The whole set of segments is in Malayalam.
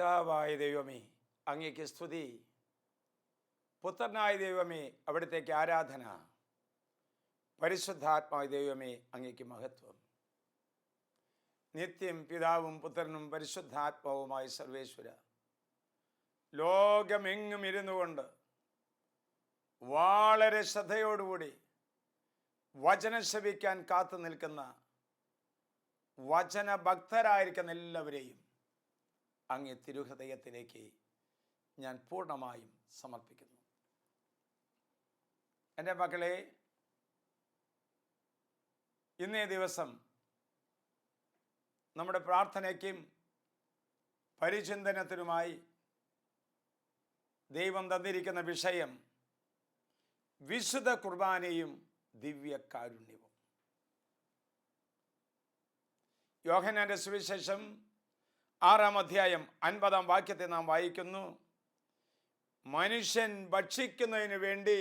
പിതാവായ ദൈവമേ, അങ്ങേക്ക് സ്തുതി. പുത്രനായ ദൈവമേ, അവിടത്തേക്ക് ആരാധന. പരിശുദ്ധാത്മായ ദൈവമേ, അങ്ങേക്ക് മഹത്വം. നിത്യം പിതാവും പുത്രനും പരിശുദ്ധാത്മാവുമായ സർവേശ്വര, ലോകമെങ്ങും ഇരുന്നു കൊണ്ട് വളരെ ശ്രദ്ധയോടുകൂടി വചനം ശ്രവിക്കാൻ കാത്തു നിൽക്കുന്ന വചനഭക്തരായിരിക്കുന്ന എല്ലാവരെയും അങ്ങേ തിരുഹൃദയത്തിലേക്ക് ഞാൻ പൂർണ്ണമായും സമർപ്പിക്കുന്നു. എൻ്റെ മക്കളെ, ഇന്നേ ദിവസം നമ്മുടെ പ്രാർത്ഥനയ്ക്കും പരിചിന്തനത്തിനുമായി ദൈവം തന്നിരിക്കുന്ന വിഷയം വിശുദ്ധ കുർബാനയും ദിവ്യകാരുണ്യവും. യോഹന്നാന്റെ സുവിശേഷം 6-ാം അധ്യായം 50-ാം വാക്യത്തെ നാം വായിക്കുന്നു. മനുഷ്യൻ ഭക്ഷിക്കുന്നതിന് വേണ്ടി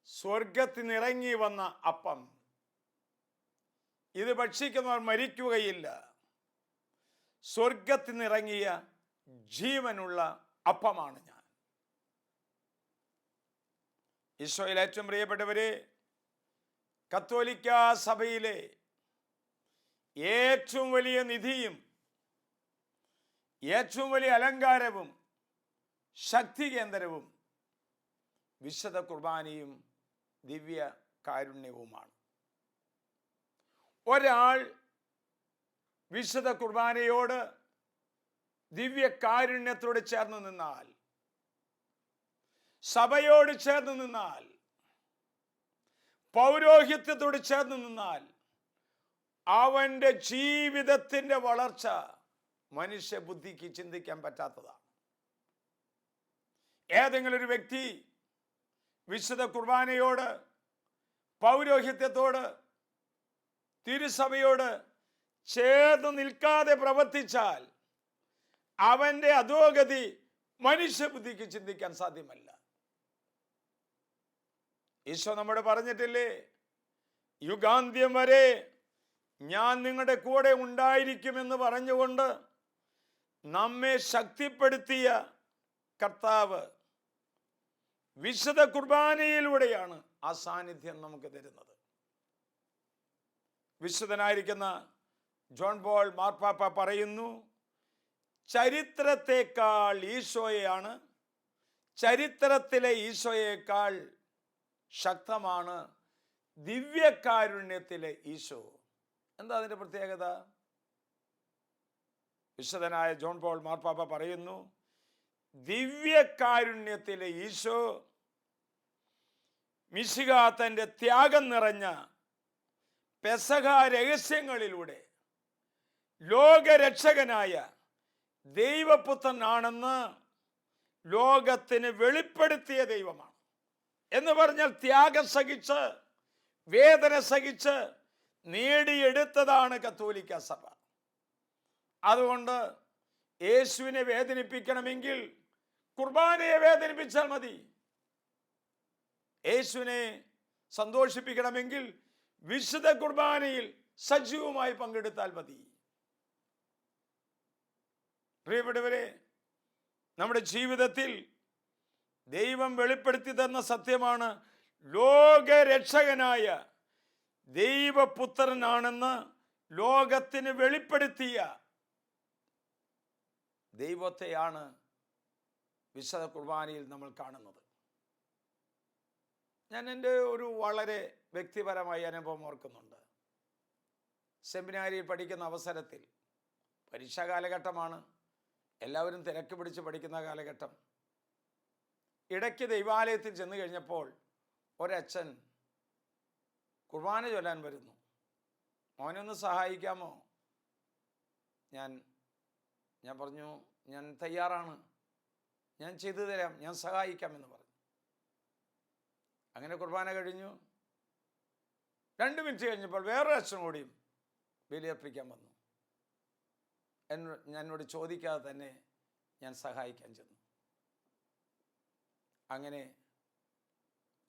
സ്വർഗത്തിൽ നിന്നിറങ്ങി വന്ന അപ്പം, ഇത് ഭക്ഷിക്കുന്നവർ മരിക്കുകയില്ല. സ്വർഗത്തിൽ നിന്നിറങ്ങിയ ജീവനുള്ള അപ്പമാണ് ഞാൻ. ഈശോയിൽ ഏറ്റവും പ്രിയപ്പെട്ടവരെ, കത്തോലിക്ക സഭയിലെ ഏറ്റവും വലിയ നിധിയും ഏറ്റവും വലിയ അലങ്കാരവും ശക്തി കേന്ദ്രവും വിശുദ്ധ കുർബാനയും ദിവ്യ കാരുണ്യവുമാണ്. ഒരാൾ വിശുദ്ധ കുർബാനയോട് ദിവ്യ കാരുണ്യത്തോട് ചേർന്ന് നിന്നാൽ, സഭയോട് ചേർന്ന് നിന്നാൽ, പൗരോഹിത്യത്തോട് ചേർന്ന് നിന്നാൽ, അവൻ്റെ ജീവിതത്തിൻ്റെ വളർച്ച മനുഷ്യ ബുദ്ധിക്ക് ചിന്തിക്കാൻ പറ്റാത്തതാണ്. ഏതെങ്കിലും ഒരു വ്യക്തി വിശുദ്ധ കുർബാനയോട്, പൗരോഹിത്യത്തോട്, തിരുസഭയോട് ചേർന്ന് നിൽക്കാതെ പ്രവർത്തിച്ചാൽ അവൻ്റെ അധോഗതി മനുഷ്യബുദ്ധിക്ക് ചിന്തിക്കാൻ സാധ്യമല്ല. ഈശോ നമ്മോട് പറഞ്ഞിട്ടില്ലേ, യുഗാന്ത്യം വരെ ഞാൻ നിങ്ങളുടെ കൂടെ ഉണ്ടായിരിക്കുമെന്ന് പറഞ്ഞുകൊണ്ട് നമ്മെ ശക്തിപ്പെടുത്തിയ കർത്താവ് വിശുദ്ധ കുർബാനയിലൂടെയാണ് ആ സാന്നിധ്യം നമുക്ക് തരുന്നത്. വിശുദ്ധനായിരിക്കുന്ന ജോൺ പോൾ മാർപ്പാപ്പ പറയുന്നു, ചരിത്രത്തെക്കാൾ ഈശോയാണ്, ചരിത്രത്തിലെ ഈശോയേക്കാൾ ശക്തമാണ് ദിവ്യകാരുണ്യത്തിലെ ഈശോ. എന്താ അതിൻ്റെ പ്രത്യേകത? വിശുദ്ധനായ ജോൺ പോൾ മാർപ്പാപ്പ പറയുന്നു, ദിവ്യകാരുണ്യത്തിലെ ഈശോ മിശിഹ തൻ്റെ ത്യാഗം നിറഞ്ഞ പെസഹ രഹസ്യങ്ങളിലൂടെ ലോകരക്ഷകനായ ദൈവപുത്രനാണെന്ന് ലോകത്തിന് വെളിപ്പെടുത്തിയ ദൈവമാണ്. എന്ന് പറഞ്ഞാൽ ത്യാഗം സഹിച്ച്, വേദന സഹിച്ച് നേടിയെടുത്തതാണ് കത്തോലിക്ക സഭ. അതുകൊണ്ട് യേശുവിനെ വേദനിപ്പിക്കണമെങ്കിൽ കുർബാനയെ വേദനിപ്പിച്ചാൽ മതി. യേശുവിനെ സന്തോഷിപ്പിക്കണമെങ്കിൽ വിശുദ്ധ കുർബാനയിൽ സജീവമായി പങ്കെടുത്താൽ മതി. പ്രിയപ്പെട്ടവരെ, നമ്മുടെ ജീവിതത്തിൽ ദൈവം വെളിപ്പെടുത്തി തന്ന സത്യമാണ്, ലോകരക്ഷകനായ ദൈവപുത്രനാണെന്ന് ലോകത്തിന് വെളിപ്പെടുത്തിയ ദൈവത്തെയാണ് വിശുദ്ധ കുർബാനയിൽ നമ്മൾ കാണുന്നത്. ഞാൻ എൻ്റെ ഒരു വളരെ വ്യക്തിപരമായ അനുഭവം ഓർക്കുന്നുണ്ട്. സെമിനാരിയിൽ പഠിക്കുന്ന അവസരത്തിൽ, പരീക്ഷാ കാലഘട്ടമാണ്, എല്ലാവരും തിരക്ക് പിടിച്ച് പഠിക്കുന്ന കാലഘട്ടം. ഇടയ്ക്ക് ദൈവാലയത്തിൽ ചെന്ന് കഴിഞ്ഞപ്പോൾ ഒരച്ഛൻ കുർബാന ചൊല്ലാൻ വരുന്നു. മോനൊന്ന് സഹായിക്കാമോ? ഞാൻ പറഞ്ഞു, ഞാൻ തയ്യാറാണ്, ഞാൻ ചെയ്തു തരാം, ഞാൻ സഹായിക്കാമെന്ന് പറഞ്ഞു. അങ്ങനെ കുർബാന കഴിഞ്ഞു. 2 മിനിറ്റ് കഴിഞ്ഞപ്പോൾ വേറൊരു അച്ഛൻ കൂടിയും ബലിയർപ്പിക്കാൻ വന്നു. എന്നോട് ചോദിക്കാതെ തന്നെ ഞാൻ സഹായിക്കാൻ ചെന്നു. അങ്ങനെ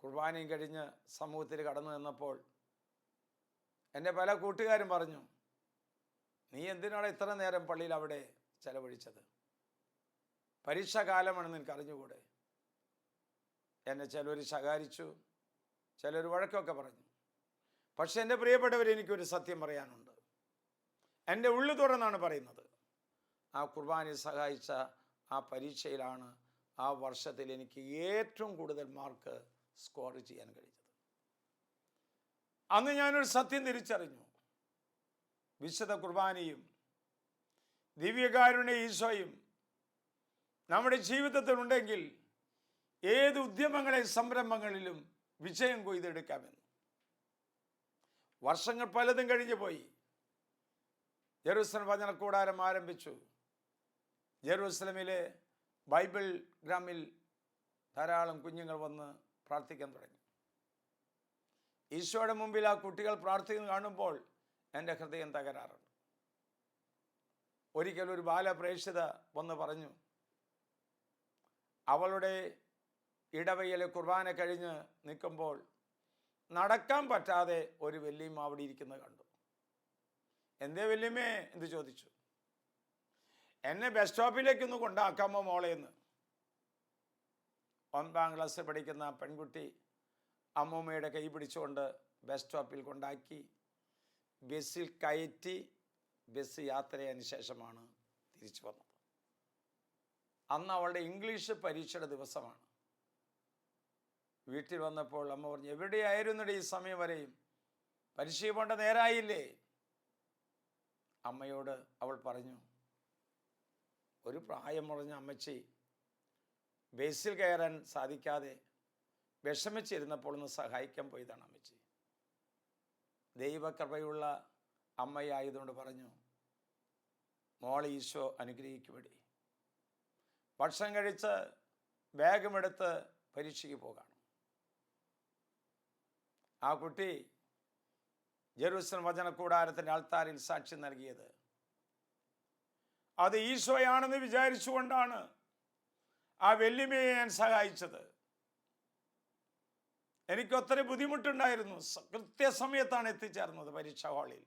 കുർബാനയും കഴിഞ്ഞ് സമൂഹത്തിൽ കടന്നു നിന്നപ്പോൾ എൻ്റെ പല കൂട്ടുകാരും പറഞ്ഞു, നീ എന്തിനാണ് ഇത്ര നേരം പള്ളിയിൽ അവിടെ ചെലവഴിച്ചത്? പരീക്ഷാകാലമാണെന്ന് എനിക്ക് അറിഞ്ഞുകൂടെ? എന്നെ ചിലർ ശകാരിച്ചു, ചിലർ വഴക്കൊക്കെ പറഞ്ഞു. പക്ഷെ എൻ്റെ പ്രിയപ്പെട്ടവർ, എനിക്കൊരു സത്യം പറയാനുണ്ട്. എൻ്റെ ഉള്ളു തുറന്നാണ് പറയുന്നത്. ആ കുർബാനയെ സഹായിച്ച ആ പരീക്ഷയിലാണ് ആ വർഷത്തിൽ എനിക്ക് ഏറ്റവും കൂടുതൽ മാർക്ക് സ്കോർ ചെയ്യാൻ കഴിഞ്ഞത്. അന്ന് ഞാനൊരു സത്യം തിരിച്ചറിഞ്ഞു. വിശുദ്ധ കുർബാനയും ദിവ്യകാരുണ്യ ഈശോയും നമ്മുടെ ജീവിതത്തിലുണ്ടെങ്കിൽ ഏത് ഉദ്യമങ്ങളെ സംരംഭങ്ങളിലും വിജയം കൊയ്തെടുക്കാമെന്ന്. വർഷങ്ങൾ പലതും കഴിഞ്ഞു പോയി. ജെറൂസലം വചനക്കൂടാരം ആരംഭിച്ചു. ജെറൂസലമിലെ ബൈബിൾ ഗ്രാമിൽ ധാരാളം കുഞ്ഞുങ്ങൾ വന്ന് പ്രാർത്ഥിക്കാൻ തുടങ്ങി. ഈശോയുടെ മുമ്പിൽ ആ കുട്ടികൾ പ്രാർത്ഥിക്കുന്നത് കാണുമ്പോൾ എൻ്റെ ഹൃദയം തകരാറുണ്ട്. ഒരിക്കൽ ഒരു ബാലപ്രേക്ഷിത വന്ന് പറഞ്ഞു, അവളുടെ ഇടവയിലെ കുർബാന കഴിഞ്ഞ് നിൽക്കുമ്പോൾ നടക്കാൻ പറ്റാതെ ഒരു വല്യമ്മ അവിടെ ഇരിക്കുന്നത് കണ്ടു. എന്തേ വല്യമ്മേ എന്ന് ചോദിച്ചു. എന്നെ ബസ് സ്റ്റോപ്പിലേക്കൊന്ന് കൊണ്ടാക്കാമോ മോളെ എന്ന്. 9ാം ക്ലാസ്സിൽ പഠിക്കുന്ന പെൺകുട്ടി അമ്മൂമ്മയുടെ കൈ പിടിച്ചുകൊണ്ട് ബസ് സ്റ്റോപ്പിൽ കൊണ്ടാക്കി ബസ്സിൽ കയറ്റി ബസ് യാത്രയതിന് ശേഷമാണ് തിരിച്ചു വന്നത്. അന്ന് അവളുടെ ഇംഗ്ലീഷ് പരീക്ഷയുടെ ദിവസമാണ്. വീട്ടിൽ വന്നപ്പോൾ അമ്മ പറഞ്ഞു, എവിടെയായിരുന്നിടെ ഈ സമയം വരെയും? പരീക്ഷ പോണ്ട നേരായില്ലേ? അമ്മയോട് അവൾ പറഞ്ഞു, ഒരു പ്രായം മുറിഞ്ഞ അമ്മച്ചി ബസ്സിൽ കയറാൻ സാധിക്കാതെ വിഷമിച്ചിരുന്നപ്പോൾ ഒന്ന് സഹായിക്കാൻ പോയതാണ് അമ്മച്ചി. ദൈവകൃപയുള്ള അമ്മയായതുകൊണ്ട് പറഞ്ഞു, മോളെ ഈശോ അനുഗ്രഹിക്കുപടി. ഭക്ഷണം കഴിച്ച് ബാഗുമെടുത്ത് പരീക്ഷയ്ക്ക് പോകാണ്. ആ കുട്ടി ജെറൂസലം വചനക്കൂടാരത്തിൻ്റെ ആൾത്താരിൽ സാക്ഷ്യം നൽകിയത് അത് ഈശോയാണെന്ന് വിചാരിച്ചുകൊണ്ടാണ് ആ വല്യമ്മയെ ഞാൻ സഹായിച്ചത്. എനിക്ക് ഒത്തിരി ബുദ്ധിമുട്ടുണ്ടായിരുന്നു. കൃത്യസമയത്താണ് എത്തിച്ചേർന്നത് പരീക്ഷാ ഹാളിൽ.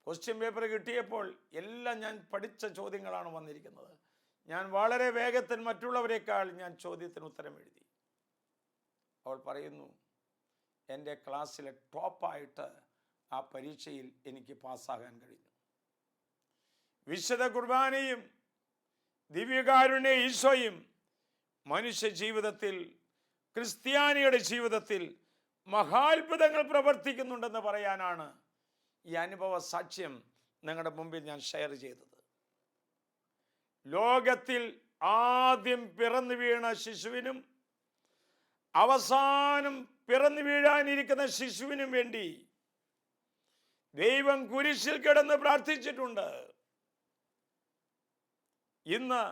ക്വസ്റ്റ്യൻ പേപ്പർ കിട്ടിയപ്പോൾ എല്ലാം ഞാൻ പഠിച്ച ചോദ്യങ്ങളാണ് വന്നിരിക്കുന്നത്. ഞാൻ വളരെ വേഗത്തിൽ മറ്റുള്ളവരെക്കാൾ ഞാൻ ചോദ്യത്തിന് ഉത്തരം എഴുതി. അവൾ പറയുന്നു, എൻ്റെ ക്ലാസ്സിലെ ടോപ്പായിട്ട് ആ പരീക്ഷയിൽ എനിക്ക് പാസ്സാകാൻ കഴിഞ്ഞു. വിശുദ്ധ കുർബാനയും ദിവ്യകാരുണ്യ ഈശോയും മനുഷ്യ ജീവിതത്തിൽ, ക്രിസ്ത്യാനിയുടെ ജീവിതത്തിൽ മഹാത്ഭുതങ്ങൾ പ്രവർത്തിക്കുന്നുണ്ടെന്ന് പറയാനാണ് ഈ അനുഭവ സാക്ഷ്യം നിങ്ങളുടെ മുമ്പിൽ ഞാൻ ഷെയർ ചെയ്തത്. ലോകത്തിൽ ആദ്യം പിറന്നു വീണ ശിശുവിനും അവസാനം പിറന്നു വീഴാനിരിക്കുന്ന ശിശുവിനും വേണ്ടി ദൈവം കുരിശിൽ കിടന്ന് പ്രാർത്ഥിച്ചിട്ടുണ്ട്. ഇന്ന്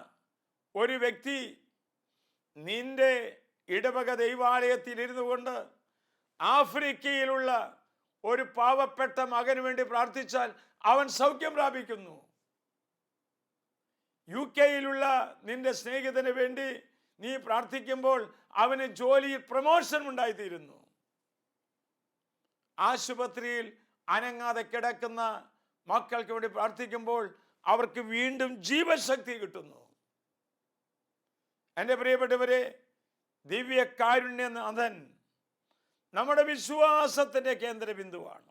ഒരു വ്യക്തി നിന്റെ ഇടവക ദൈവാലയത്തിൽ ഇരുന്നു കൊണ്ട് ആഫ്രിക്കയിലുള്ള ഒരു പാവപ്പെട്ട മകന് വേണ്ടി പ്രാർത്ഥിച്ചാൽ അവൻ സൗഖ്യം പ്രാപിക്കുന്നു. UK-യിലുള്ള നിന്റെ സ്നേഹിതന് വേണ്ടി നീ പ്രാർത്ഥിക്കുമ്പോൾ അവന് ജോലിയിൽ പ്രമോഷൻ ഉണ്ടായിത്തീരുന്നു. ആശുപത്രിയിൽ അനങ്ങാതെ കിടക്കുന്ന മക്കൾക്ക് വേണ്ടി പ്രാർത്ഥിക്കുമ്പോൾ അവർക്ക് വീണ്ടും ജീവശക്തി കിട്ടുന്നു. എൻ്റെ പ്രിയപ്പെട്ടവരെ, ദിവ്യകാരുണ്യനാഥൻ നമ്മുടെ വിശ്വാസത്തിൻ്റെ കേന്ദ്രബിന്ദുവാണ്.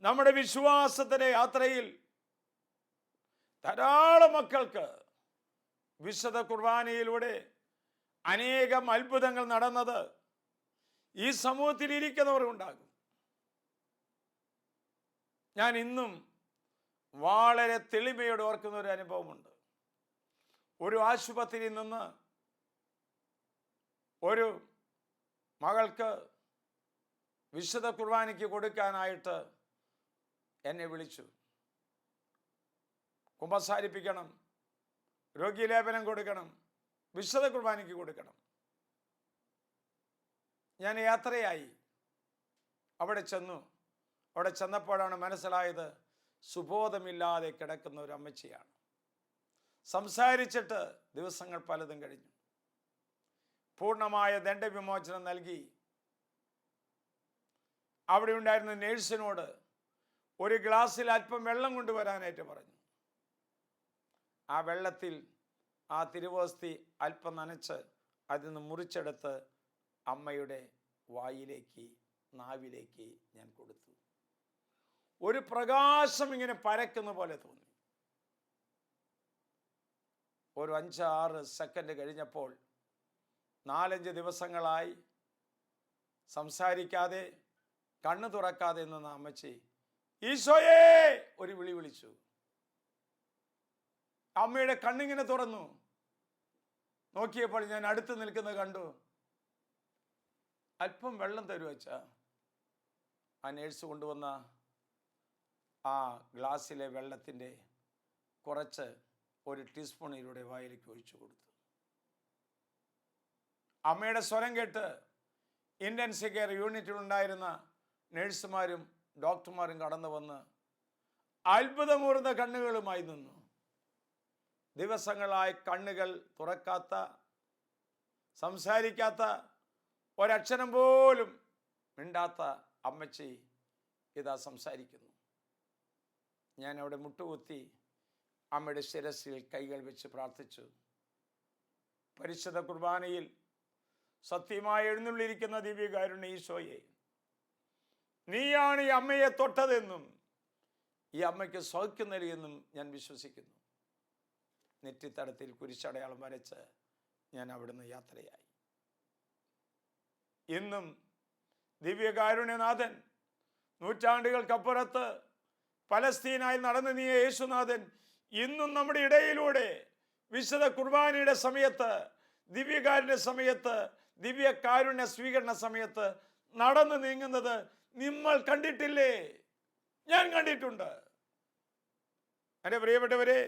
നമ്മുടെ വിശ്വാസത്തിൻ്റെ യാത്രയിൽ ധാരാളം മക്കൾക്ക് വിശുദ്ധ കുർബാനയിലൂടെ അനേകം അത്ഭുതങ്ങൾ നടന്നത് ഈ സമൂഹത്തിൽ ഇരിക്കുന്നവർക്കുണ്ടാകും. ഞാൻ ഇന്നും വളരെ തെളിമയോടെ ഓർക്കുന്ന ഒരു അനുഭവമുണ്ട്. ഒരു ആശുപത്രിയിൽ നിന്ന് ഒരു മകൾക്ക് വിശുദ്ധ കുർബാനയ്ക്ക് കൊടുക്കാനായിട്ട് എന്നെ വിളിച്ചു. കുമ്പസാരിപ്പിക്കണം, രോഗീലേപനം കൊടുക്കണം, വിശുദ്ധ കുർബാനയ്ക്ക് കൊടുക്കണം. ഞാൻ യാത്രയായി അവിടെ ചെന്നു. അവിടെ ചെന്നപ്പോഴാണ് മനസ്സിലായത്, സുബോധമില്ലാതെ കിടക്കുന്ന ഒരു അമ്മച്ചിയാണ്. സംസാരിച്ചിട്ട് ദിവസങ്ങൾ പലതും കഴിഞ്ഞു. പൂർണ്ണമായ ദണ്ഡവിമോചനം നൽകി അവിടെ ഉണ്ടായിരുന്ന നേഴ്സിനോട് ഒരു ഗ്ലാസ്സിൽ അല്പം വെള്ളം കൊണ്ടുവരാനായിട്ട് പറഞ്ഞു. ആ വെള്ളത്തിൽ ആ തിരുവോസ്തി അല്പം നനച്ച് അതിൽ നിന്ന് മുറിച്ചെടുത്ത് അമ്മയുടെ വായിലേക്ക്, നാവിലേക്ക് ഞാൻ കൊടുത്തു. ഒരു പ്രകാശം ഇങ്ങനെ പരക്കുന്ന പോലെ തോന്നി. ഒരു 5-6 സെക്കൻഡ് കഴിഞ്ഞപ്പോൾ 4-5 ദിവസങ്ങളായി സംസാരിക്കാതെ കണ്ണു തുറക്കാതെ നിന്ന അമ്മച്ചി ഈശോയേ ഒരു വിളി വിളിച്ചു. അമ്മയുടെ കണ്ണിങ്ങനെ തുറന്നു. നോക്കിയപ്പോൾ ഞാൻ അടുത്ത് നിൽക്കുന്നത് കണ്ടു. അല്പം വെള്ളം തരുമോ അച്ഛാ? ആ നേഴ്സ് കൊണ്ടുവന്ന ആ ഗ്ലാസ്സിലെ വെള്ളത്തിൻ്റെ കുറച്ച് ഒരു ടീസ്പൂണിലൂടെ വായിലേക്ക് ഒഴിച്ചു കൊടുത്തു. അമ്മയുടെ സ്വരം കേട്ട് ഇൻറ്റൻസീവ് കെയർ യൂണിറ്റിലുണ്ടായിരുന്ന നേഴ്സുമാരും ഡോക്ടർമാരും കടന്നു വന്ന് അത്ഭുതമൂർന്ന കണ്ണുകളുമായി നിന്നു. ദിവസങ്ങളായി കണ്ണുകൾ തുറക്കാത്ത, സംസാരിക്കാത്ത, ഒരക്ഷരം പോലും മിണ്ടാത്ത അമ്മച്ചി ഇതാ സംസാരിക്കുന്നു. ഞാൻ അവിടെ മുട്ടുകുത്തി അമ്മയുടെ ശിരസിൽ കൈകൾ വെച്ച് പ്രാർത്ഥിച്ചു. പരിശുദ്ധ കുർബാനയിൽ സത്യമായി എഴുന്നള്ളിയിരിക്കുന്ന ദിവ്യകാരുണ്യ ഈശോയെ, നീയാണ് ഈ അമ്മയെ തൊട്ടതെന്നും ഈ അമ്മയ്ക്ക് സൗഖ്യം നൽകിയെന്നും ഞാൻ വിശ്വസിക്കുന്നു. നെറ്റിത്തടത്തിൽ കുരിശടയാളം വരച്ച് ഞാൻ അവിടുന്ന് യാത്രയായി. ഇന്നും ദിവ്യകാരുണ്യനാഥൻ, നൂറ്റാണ്ടുകൾക്കപ്പുറത്ത് പലസ്തീനായി നടന്നു നീ യേശുനാഥൻ ഇന്നും നമ്മുടെ ഇടയിലൂടെ വിശുദ്ധ കുർബാനയുടെ സമയത്ത്, ദിവ്യകാരുണ്യ സമയത്ത്, ദിവ്യകാരുണ്യ സ്വീകരണ സമയത്ത് നടന്നു നീങ്ങുന്നത് നിങ്ങൾ കണ്ടിട്ടില്ലേ? ഞാൻ കണ്ടിട്ടുണ്ട്. എൻ്റെ പ്രിയപ്പെട്ടവരെ,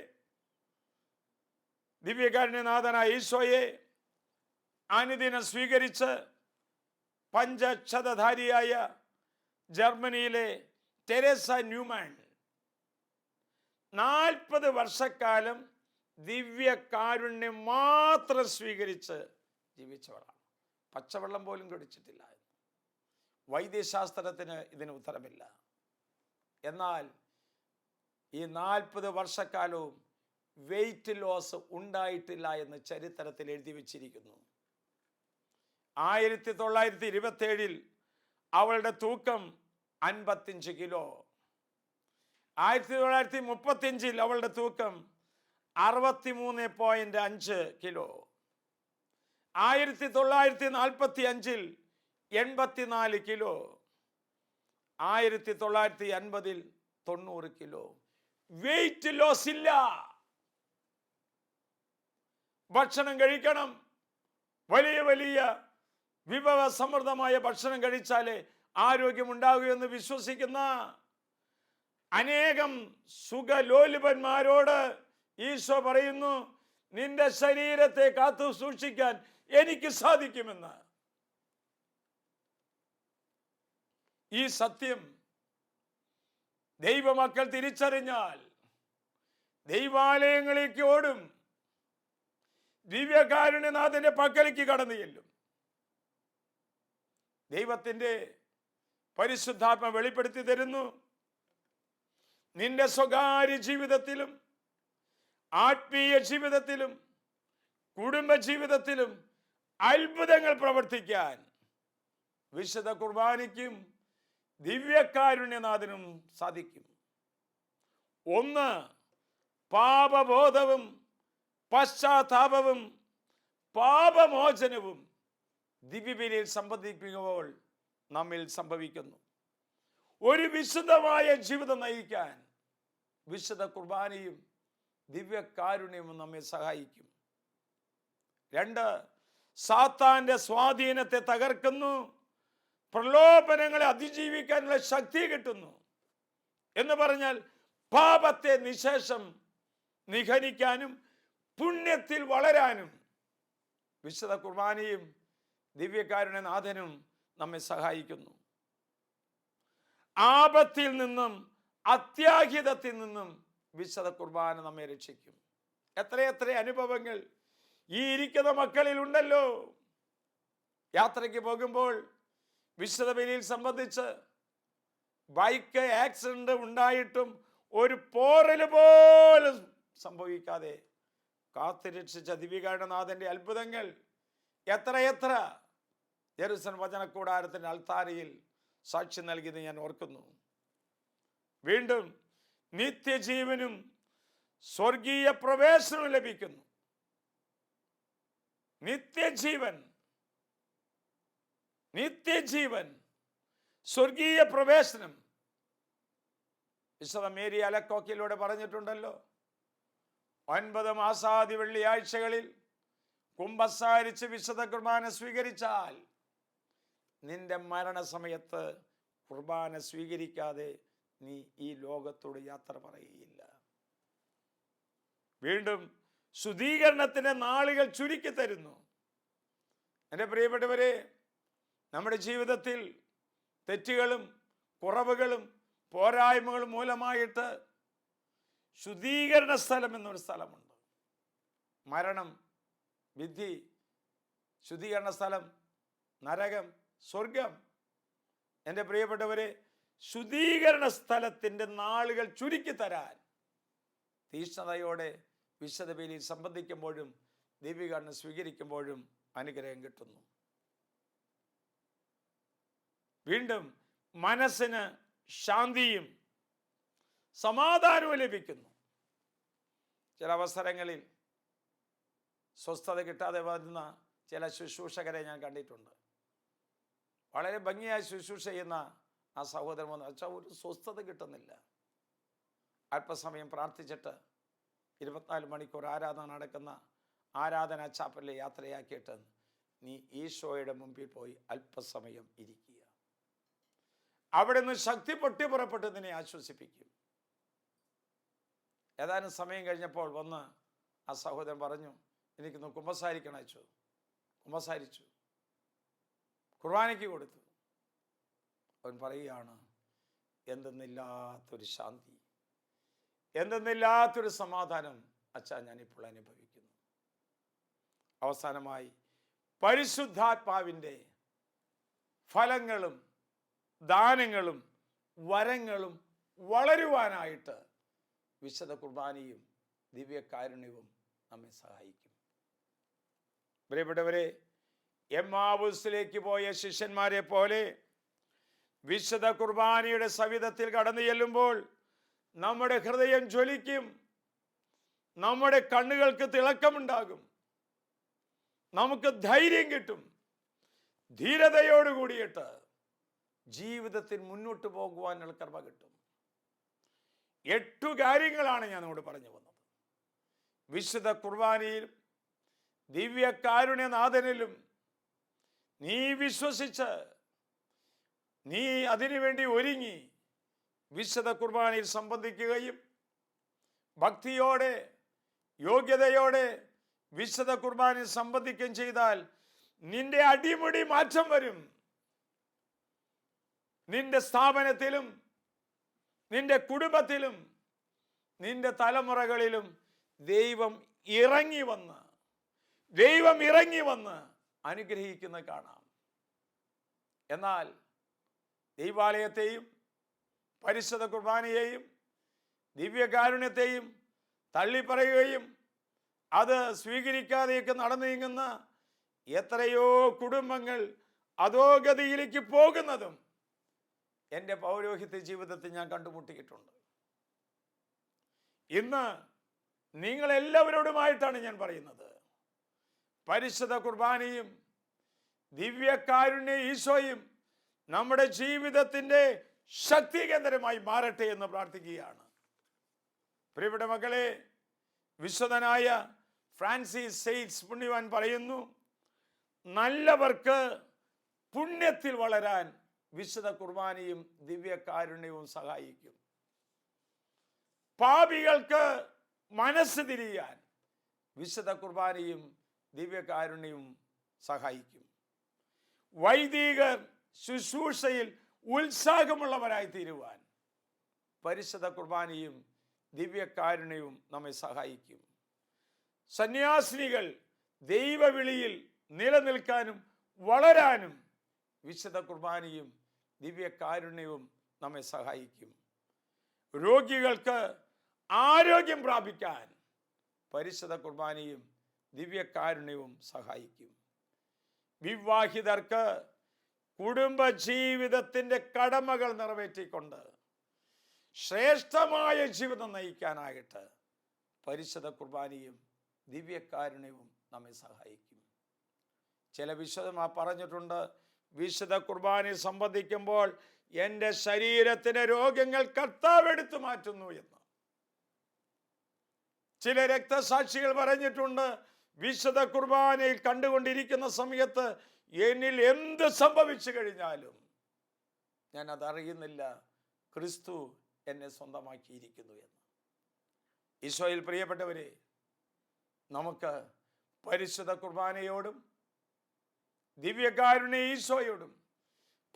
ദിവ്യകാരുണ്യനാഥനായ ഈശോയെ അനുദിനം സ്വീകരിച്ച് പഞ്ചക്ഷതധാരിയായ ജർമ്മനിയിലെ തെരേസ ന്യൂമാൻ 40 വർഷക്കാലം ദിവ്യകാരുണ്യം മാത്രം സ്വീകരിച്ച് ജീവിച്ചവളാണ്. പച്ചവെള്ളം പോലും കുടിച്ചിട്ടില്ല. വൈദ്യശാസ്ത്രത്തിന് ഇതിന് ഉത്തരമില്ല. എന്നാൽ ഈ 40 വർഷക്കാലവും വെയിറ്റ് ലോസ് ഉണ്ടായിട്ടില്ല എന്ന് ചരിത്രത്തിൽ എഴുതി വച്ചിരിക്കുന്നു. 1927 അവളുടെ തൂക്കം 55 കിലോ. 1935 അവളുടെ തൂക്കം 63.5 കിലോ. 1945 84 കിലോ. 1950 90 കിലോ. വെയിറ്റ് ലോസ് ഇല്ല. ഭക്ഷണം കഴിക്കണം, വലിയ വലിയ വിഭവ സമൃദ്ധമായ ഭക്ഷണം കഴിച്ചാലേ ആരോഗ്യമുണ്ടാകുമെന്ന് വിശ്വസിക്കുന്ന അനേകം സുഖലോലുപന്മാരോട് ഈശോ പറയുന്നു, നിന്റെ ശരീരത്തെ കാത്തു സൂക്ഷിക്കാൻ എനിക്ക് സാധിക്കുമെന്ന്. ഈ സത്യം ദൈവമക്കൾ തിരിച്ചറിഞ്ഞാൽ ദൈവാലയങ്ങളിലേക്ക് ഓടും, ദിവ്യകാരുണ്യനാഥന്റെ പക്കലേക്ക് കടന്നു ചെല്ലും. ദൈവത്തിന്റെ പരിശുദ്ധാത്മ വെളിപ്പെടുത്തി തരുന്നു, നിന്റെ സ്വകാര്യ ജീവിതത്തിലും ആത്മീയ ജീവിതത്തിലും കുടുംബ ജീവിതത്തിലും അത്ഭുതങ്ങൾ പ്രവർത്തിക്കാൻ വിശുദ്ധ കുർബാനയ്ക്കും ദിവ്യകാരുണ്യനാഥനും സാധിക്കും. ഒന്ന്, പാപബോധവും പശ്ചാത്താപവും പാപമോചനവും ദിവ്യബലിയിൽ സംബന്ധിക്കുമ്പോൾ നമ്മിൽ സംഭവിക്കുന്നു. ഒരു വിശുദ്ധമായ ജീവിതം നയിക്കാൻ വിശുദ്ധ കുർബാനയും ദിവ്യകാരുണ്യവും നമ്മെ സഹായിക്കും. 2, സാത്താന്റെ സ്വാധീനത്തെ തകർക്കുന്നു, പ്രലോഭനങ്ങളെ അതിജീവിക്കാനുള്ള ശക്തി കിട്ടുന്നു. എന്ന് പറഞ്ഞാൽ പാപത്തെ നിശേഷം നിഹനിക്കാനും പുണ്യത്തിൽ വളരാനും വിശുദ്ധ കുർബാനയും ദിവ്യകാരുണ്യനാഥനും നമ്മെ സഹായിക്കുന്നു. ആപത്തിൽ നിന്നും അത്യാഹിതത്തിൽ നിന്നും വിശുദ്ധ കുർബാന നമ്മെ രക്ഷിക്കും. എത്രയെത്ര അനുഭവങ്ങൾ ഈ ഇരിക്കുന്ന മക്കളിൽ ഉണ്ടല്ലോ. യാത്രയ്ക്ക് പോകുമ്പോൾ വിശുദ്ധ ബലിയിൽ സംബന്ധിച്ച് ബൈക്ക് ആക്സിഡന്റ് ഉണ്ടായിട്ടും ഒരു പോറൽ പോലും സംഭവിക്കാതെ കാത്തുരക്ഷിച്ച ദിവികാരണനാഥൻ്റെ അത്ഭുതങ്ങൾ എത്രയെത്ര യെരൂശലേം വചനക്കൂടാരത്തിൻ്റെ അൾത്താരയിൽ സാക്ഷി നൽകിയത് ഞാൻ ഓർക്കുന്നു. വീണ്ടും നിത്യജീവനും സ്വർഗീയ പ്രവേശനവും ലഭിക്കുന്നു. നിത്യജീവൻ, സ്വർഗീയ പ്രവേശനം. വിശുദ്ധ മേരി അലക്കോക്കിലൂടെ പറഞ്ഞിട്ടുണ്ടല്ലോ, 9 മാസാദി വെള്ളിയാഴ്ചകളിൽ കുമ്പസാരിച്ച് വിശുദ്ധ കുർബാന സ്വീകരിച്ചാൽ നിന്റെ മരണസമയത്ത് കുർബാന സ്വീകരിക്കാതെ നീ ഈ ലോകത്തോട് യാത്ര പറയുകയില്ല. വീണ്ടും ശുദ്ധീകരണത്തിന്റെ നാളുകൾ ചുരുക്കി തരുന്നു. എൻ്റെ പ്രിയപ്പെട്ടവരെ, നമ്മുടെ ജീവിതത്തിൽ തെറ്റുകളും കുറവുകളും പോരായ്മകളും മൂലമായിട്ട് ശുദ്ധീകരണ സ്ഥലം എന്നൊരു സ്ഥലമുണ്ട്. മരണം, വിധി, ശുദ്ധീകരണ സ്ഥലം, നരകം, സ്വർഗം. എൻ്റെ പ്രിയപ്പെട്ടവരെ, ശുദ്ധീകരണ സ്ഥലത്തിൻ്റെ നാളുകൾ ചുരുക്കി തരാൻ തീക്ഷ്ണതയോടെ വിശുദ്ധ ബലിയിൽ സംബന്ധിക്കുമ്പോഴും ദിവ്യകാരുണ്യം സ്വീകരിക്കുമ്പോഴും അനുഗ്രഹം കിട്ടുന്നു. വീണ്ടും മനസ്സിന് ശാന്തിയും സമാധാനവും ലഭിക്കുന്നു. ചില അവസരങ്ങളിൽ സ്വസ്ഥത കിട്ടാതെ വരുന്ന ചില ശുശ്രൂഷകരെ ഞാൻ കണ്ടിട്ടുണ്ട്. വളരെ ഭംഗിയായി ശുശ്രൂഷ ചെയ്യുന്ന ആ സഹോദരൻ വന്ന് വെച്ചാൽ ഒരു സ്വസ്ഥത കിട്ടുന്നില്ല. അല്പസമയം പ്രാർത്ഥിച്ചിട്ട് 24 മണിക്കൂർ ആരാധന നടക്കുന്ന ആരാധനാ ചാപ്പലിൽ യാത്രയാക്കിയിട്ട് നീ ഈശോയുടെ മുമ്പിൽ പോയി അല്പസമയം ഇരിക്കുക. അവിടെ നിന്ന് ശക്തി പൊട്ടി പുറപ്പെട്ട് നിന്നെ ആശ്വസിപ്പിക്കും. ഏതാനും സമയം കഴിഞ്ഞപ്പോൾ വന്ന് ആ സഹോദരൻ പറഞ്ഞു, എനിക്കൊന്ന് കുമ്പസാരിക്കണം അയച്ചു. കുമ്പസാരിച്ചു, കുർബാനയ്ക്ക് കൊടുത്തു. അവൻ പറയുകയാണ്, എന്തെന്നില്ലാത്തൊരു ശാന്തി, എന്തെന്നില്ലാത്തൊരു സമാധാനം അച്ഛാ ഞാനിപ്പോൾ അനുഭവിക്കുന്നു. അവസാനമായി പരിശുദ്ധാത്മാവിൻ്റെ ഫലങ്ങളും ദാനങ്ങളും വരങ്ങളും വളരുവാനായിട്ട് വിശുദ്ധ കുർബാനയും ദിവ്യകാരുണ്യവും നമ്മെ സഹായിക്കും. പ്രിയപ്പെട്ടവരെ, എമ്മാവൂസിലേക്ക് പോയ ശിഷ്യന്മാരെ പോലെ വിശുദ്ധ കുർബാനയുടെ സവിധത്തിൽ കടന്നു ചെല്ലുമ്പോൾ നമ്മുടെ ഹൃദയം ജ്വലിക്കും, നമ്മുടെ കണ്ണുകൾക്ക് തിളക്കമുണ്ടാകും, നമുക്ക് ധൈര്യം കിട്ടും. ധീരതയോടുകൂടിയിട്ട് ജീവിതത്തിൽ മുന്നോട്ട് പോകുവാനുള്ള കൃപ കിട്ടും. 8 കാര്യങ്ങളാണ് ഞാൻ നിങ്ങളോട് പറഞ്ഞു വന്നത്. വിശുദ്ധ കുർബാനയിലും ദിവ്യകാരുണ്യനാഥനിലും നീ വിശ്വസിച്ച് നീ അതിനുവേണ്ടി ഒരുങ്ങി വിശുദ്ധ കുർബാനയിൽ സംബന്ധിക്കുകയും ഭക്തിയോടെ യോഗ്യതയോടെ വിശുദ്ധ കുർബാനയിൽ സംബന്ധിക്കുകയും ചെയ്താൽ നിന്റെ അടിമുടി മാറ്റം വരും. നിന്റെ സ്ഥാപനത്തിലും നിന്റെ കുടുംബത്തിലും നിന്റെ തലമുറകളിലും ദൈവം ഇറങ്ങി വന്ന് അനുഗ്രഹിക്കുന്ന കാണാം. എന്നാൽ ദൈവാലയത്തെയും പരിശുദ്ധ കുർബാനയെയും ദിവ്യകാരുണ്യത്തെയും തള്ളിപ്പറയുകയും അത് സ്വീകരിക്കാതെയൊക്കെ നടന്നു നീങ്ങുന്ന എത്രയോ കുടുംബങ്ങൾ അധോഗതിയിലേക്ക് പോകുന്നതും എൻ്റെ പൗരോഹിത്യ ജീവിതത്തിൽ ഞാൻ കണ്ടുമുട്ടിയിട്ടുണ്ട്. ഇന്ന് നിങ്ങളെല്ലാവരോടുമായിട്ടാണ് ഞാൻ പറയുന്നത്, പരിശുദ്ധ കുർബാനയും ദിവ്യകാരുണ്യ ഈശോയും നമ്മുടെ ജീവിതത്തിൻ്റെ ശക്തി കേന്ദ്രമായി മാറട്ടെ എന്ന് പ്രാർത്ഥിക്കുകയാണ്. പ്രിയപ്പെട്ട മക്കളെ, വിശുദ്ധനായ ഫ്രാൻസിസ് സെയ്റ്റ്സ് പുണ്യവാൻ പറയുന്നു, നല്ലവർക്ക് പുണ്യത്തിൽ വളരാൻ വിശുദ്ധ കുർബാനയും ദിവ്യകാരുണ്യവും സഹായിക്കും. പാപികൾക്ക് മനസ്സ് തിരിയാൻ വിശുദ്ധ കുർബാനയും ദിവ്യകാരുണ്യവും സഹായിക്കും. വൈദികർ ശുശ്രൂഷയിൽ ഉത്സാഹമുള്ളവരായി തീരുവാൻ പരിശുദ്ധ കുർബാനയും ദിവ്യകാരുണ്യവും നമ്മെ സഹായിക്കും. സന്യാസിനികൾ ദൈവവിളിയിൽ നിലനിൽക്കാനും വളരാനും വിശുദ്ധ കുർബാനയും ദിവ്യകാരുണ്യവും നമ്മെ സഹായിക്കും. രോഗികൾക്ക് ആരോഗ്യം പ്രാപിക്കാൻ പരിശുദ്ധ കുർബാനയും ദിവ്യകാരുണ്യവും സഹായിക്കും. വിവാഹിതർക്ക് കുടുംബജീവിതത്തിൻ്റെ കടമകൾ നിറവേറ്റിക്കൊണ്ട് ശ്രേഷ്ഠമായ ജീവിതം നയിക്കാനായിട്ട് പരിശുദ്ധ കുർബാനയും ദിവ്യകാരുണ്യവും നമ്മെ സഹായിക്കും. ചില വിശുദ്ധന്മാർ പറഞ്ഞിട്ടുണ്ട്, വിശുദ്ധ കുർബാനയെ സംബന്ധിക്കുമ്പോൾ എൻ്റെ ശരീരത്തിലെ രോഗങ്ങൾ കർത്താവ് എടുത്തു മാറ്റുന്നു എന്ന്. ചില രക്തസാക്ഷികൾ പറഞ്ഞിട്ടുണ്ട്, വിശുദ്ധ കുർബാനയിൽ കണ്ടുകൊണ്ടിരിക്കുന്ന സമയത്ത് എന്നിൽ എന്ത് സംഭവിച്ചു കഴിഞ്ഞാലും ഞാൻ അതറിയുന്നില്ല, ക്രിസ്തു എന്നെ സ്വന്തമാക്കിയിരിക്കുന്നു എന്ന്. ഈശോയിൽ പ്രിയപ്പെട്ടവരെ, നമുക്ക് പരിശുദ്ധ കുർബാനയോടും ദിവ്യകാരുണ്യ ഈശോയോടും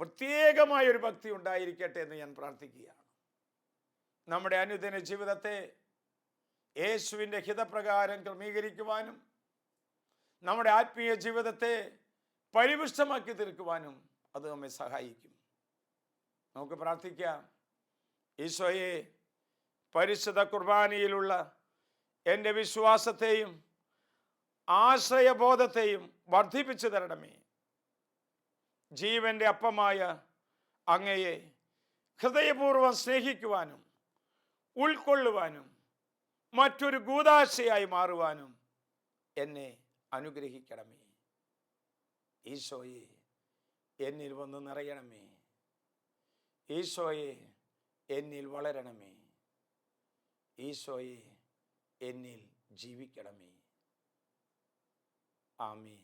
പ്രത്യേകമായൊരു ഭക്തി ഉണ്ടായിരിക്കട്ടെ എന്ന് ഞാൻ പ്രാർത്ഥിക്കുകയാണ്. നമ്മുടെ അനുദിന ജീവിതത്തെ യേശുവിൻ്റെ ഹിതപ്രകാരം ക്രമീകരിക്കുവാനും നമ്മുടെ ആത്മീയ ജീവിതത്തെ പരിപുഷ്ടമാക്കി തീർക്കുവാനും അത് നമ്മെ സഹായിക്കും. നമുക്ക് പ്രാർത്ഥിക്കാം. ഈശോയെ, പരിശുദ്ധ കുർബാനയിലുള്ള എൻ്റെ വിശ്വാസത്തെയും ആശ്രയബോധത്തെയും വർദ്ധിപ്പിച്ചു തരണമേ. ജീവൻ്റെ അപ്പമായ അങ്ങയെ ഹൃദയപൂർവ്വം സ്നേഹിക്കുവാനും ഉൾക്കൊള്ളുവാനും മറ്റൊരു കൂദാശയായി മാറുവാനും എന്നെ അനുഗ്രഹിക്കണമേ. ഈശോയെ, എന്നിൽ വന്ന് നിറയണമേ. ഈശോയെ, എന്നിൽ വളരണമേ. ഈശോയെ, എന്നിൽ ജീവിക്കണമേ. ആമേൻ.